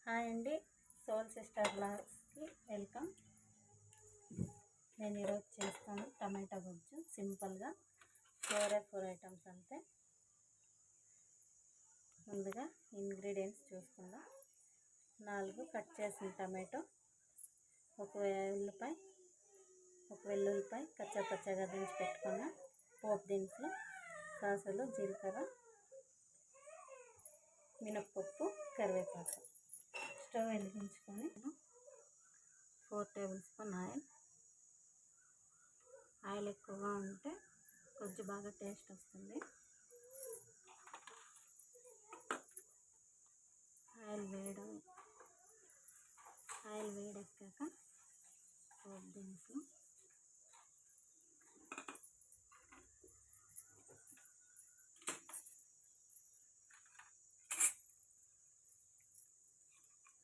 Hi అండి, soul sister బ్లాగ్స్కి welcome. నేను ఈరోజు చేస్తాను టమాటా గుజ్జు. సింపుల్గా 4 ఐటమ్స్ అంతే. ముందుగా ఇంగ్రీడియంట్స్ చూసుకుందాం. 4 కట్ చేసిన టమాటో, ఒక వెల్లుల్లిపాయ కచ్చా దించి పెట్టుకున్న పోపు దినుసులు, సాసులు, జీలకర్ర, మినప్పప్పు, కరివేపాకు. స్టవ్ వెలిగించుకొని 4 టేబుల్ స్పూన్ ఆయిల్ ఎక్కువగా ఉంటే కొంచెం బాగా టేస్ట్ వస్తుంది. ఆయిల్ వేడెక్కాక పోపు దినుసులు,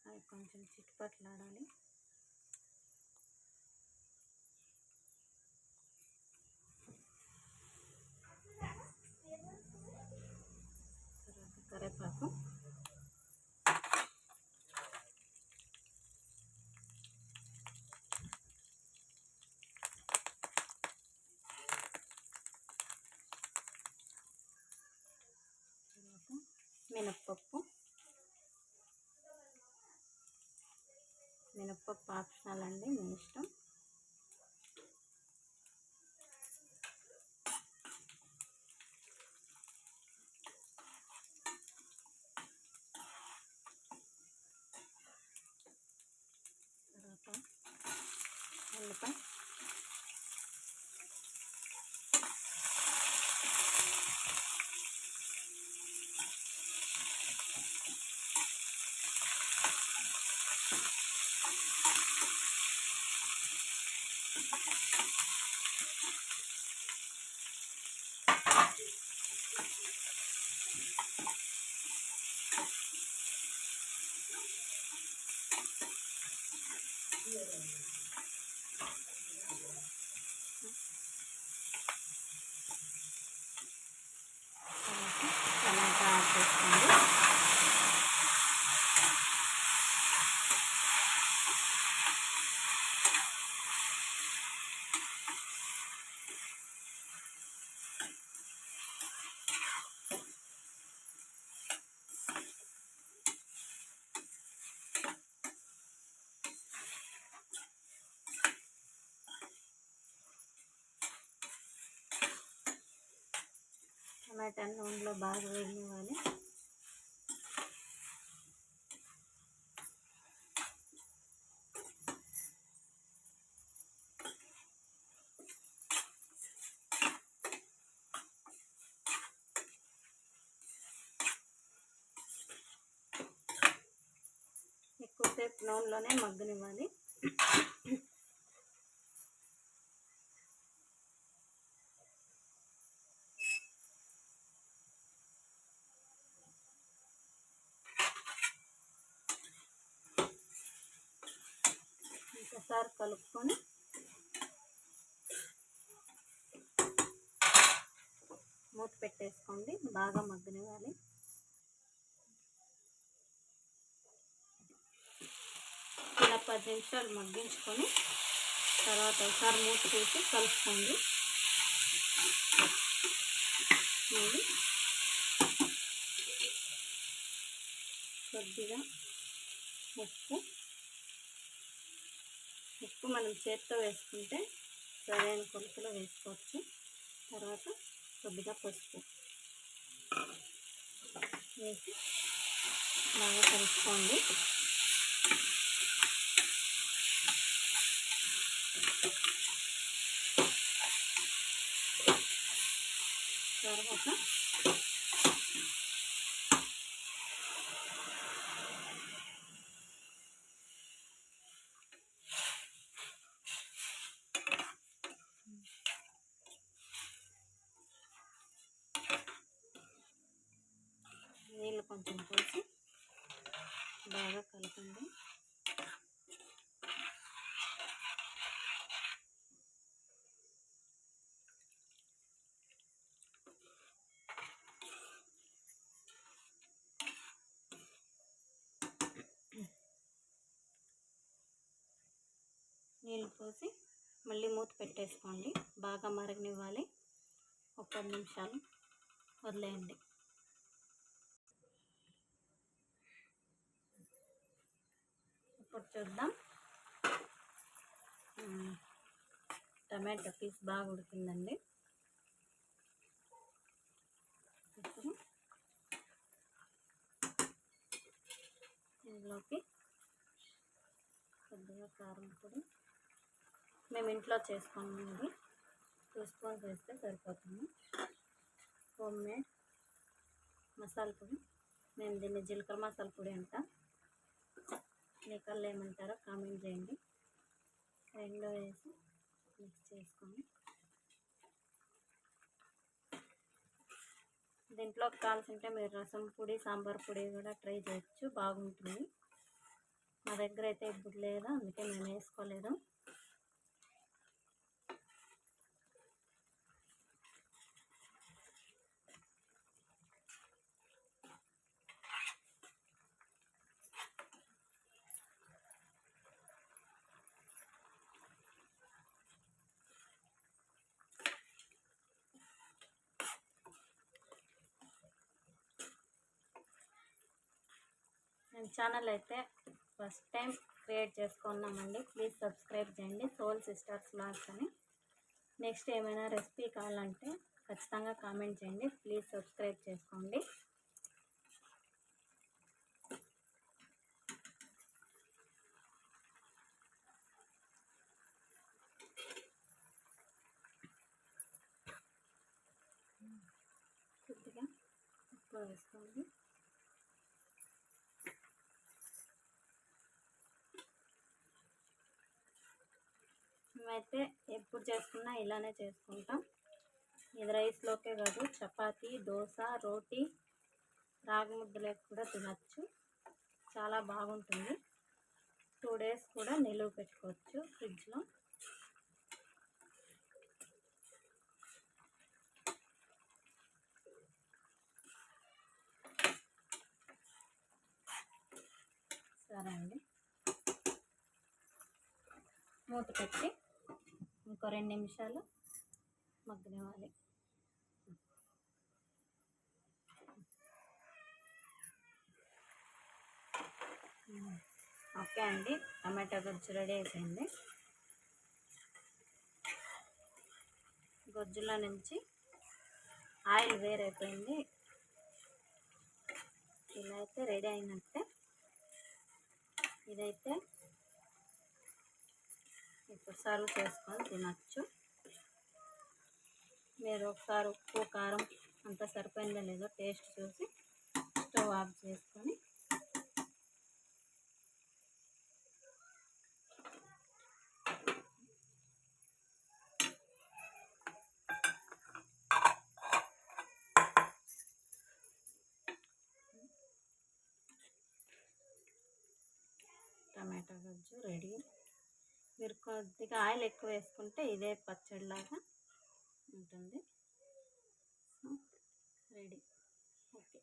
అవి కొంచెం చిట్టుపట్లాడాలి. తర్వాత కరివేపాకు, మినప్పప్పు ఆప్షనల్ అండి, మీ ఇష్టం. తర్వాత ఉల్లిపాయ, టమాటా యాడ్ చేసుకోండి. టమాటా నూనెలో బాగా వేగనివ్వాలి. ఎక్కువసేపు నూనెలోనే మగ్గనివ్వాలి. ఒకసారి కలుపుకొని మూత పెట్టేసుకోండి, బాగా మగ్గనివ్వాలి. ఇలా 10 నిమిషాలు మగ్గించుకొని తర్వాత ఒకసారి మూత తీసి కలుపుకోండి. కొద్దిగా ఉప్పు మనం చేత్తో వేసుకుంటే సరైన కొలతలో వేసుకోవచ్చు. తర్వాత కొద్దిగా పసుపు వేసి బాగా కలుపుకోండి. తర్వాత నీళ్ళు కొంచెం పోసి బాగా కలపండి. పోసి మళ్ళీ మూత పెట్టేసుకోండి. బాగా మరగనివ్వాలి. ఒక 10 నిమిషాలు వదిలేయండి. ఇప్పుడు చూద్దాం. టమాటా పీస్ బాగా ఉడికిందండి. ఇప్పుడు ఇందులోకి కొద్దిగా కారం పొడి, మేము ఇంట్లో చేసుకున్నది 2 స్పూన్స్ వేస్తే సరిపోతుంది. హోమ్ మేడ్ మసాలా పొడి, మేము దీన్ని జీలకర్ర మసాలా పొడి అంటాం. మీ కళ్ళు ఏమంటారో కామెంట్ చేయండి. 2 వేసి మిక్స్ చేసుకొని దీంట్లోకి కావాల్సింటే మీరు రసం పొడి, సాంబార్ పొడి కూడా ట్రై చేయొచ్చు, బాగుంటుంది. మా దగ్గర అయితే ఇప్పుడు లేదు, అందుకే మేము వేసుకోలేదు. మేము ఛానల్ అయితే ఫస్ట్ టైం క్రియేట్ చేసుకున్నామండి. ప్లీజ్ సబ్స్క్రైబ్ చేయండి, సోల్ సిస్టర్స్ వ్లాగ్స్ అని. నెక్స్ట్ ఏమైనా రెసిపీ కావాలంటే ఖచ్చితంగా కామెంట్ చేయండి. ప్లీజ్ సబ్స్క్రైబ్ చేసుకోండి. కొద్దిగా ఉప్పు వేసుకోండి. మేమైతే ఎప్పుడు చేసుకున్నా ఇలానే చేసుకుంటాం. ఇది రైస్లోకే కాదు, చపాతీ, దోశ, రోటీ, రాగి ముద్దలోకి కూడా తినచ్చు. చాలా బాగుంటుంది. 2 డేస్ కూడా నిలువ పెట్టుకోవచ్చు ఫ్రిడ్జ్లో. సరే అండి, మూత పెట్టి ఇంకో 2 నిమిషాలు మగ్గనివ్వాలి. ఓకే అండి, టమాటా గుజ్జు రెడీ అయిపోయింది. గుజ్జులో నుంచి ఆయిల్ వేరైపోయింది. ఇలా అయితే రెడీ అయినట్టే. ఇదైతే ఇప్పుడు సర్వ్ చేసుకొని తినచ్చు. మీరు ఒకసారి ఉప్పు, కారం అంతా సరిపోయిందో లేదో టేస్ట్ చూసి స్టవ్ ఆఫ్ చేసుకొని టమాటా గుజ్జు రెడీ. మీరు కొద్దిగా ఆయిల్ ఎక్కువ వేసుకుంటే ఇదే పచ్చడిలాగా ఉంటుంది. So ready. ఓకే.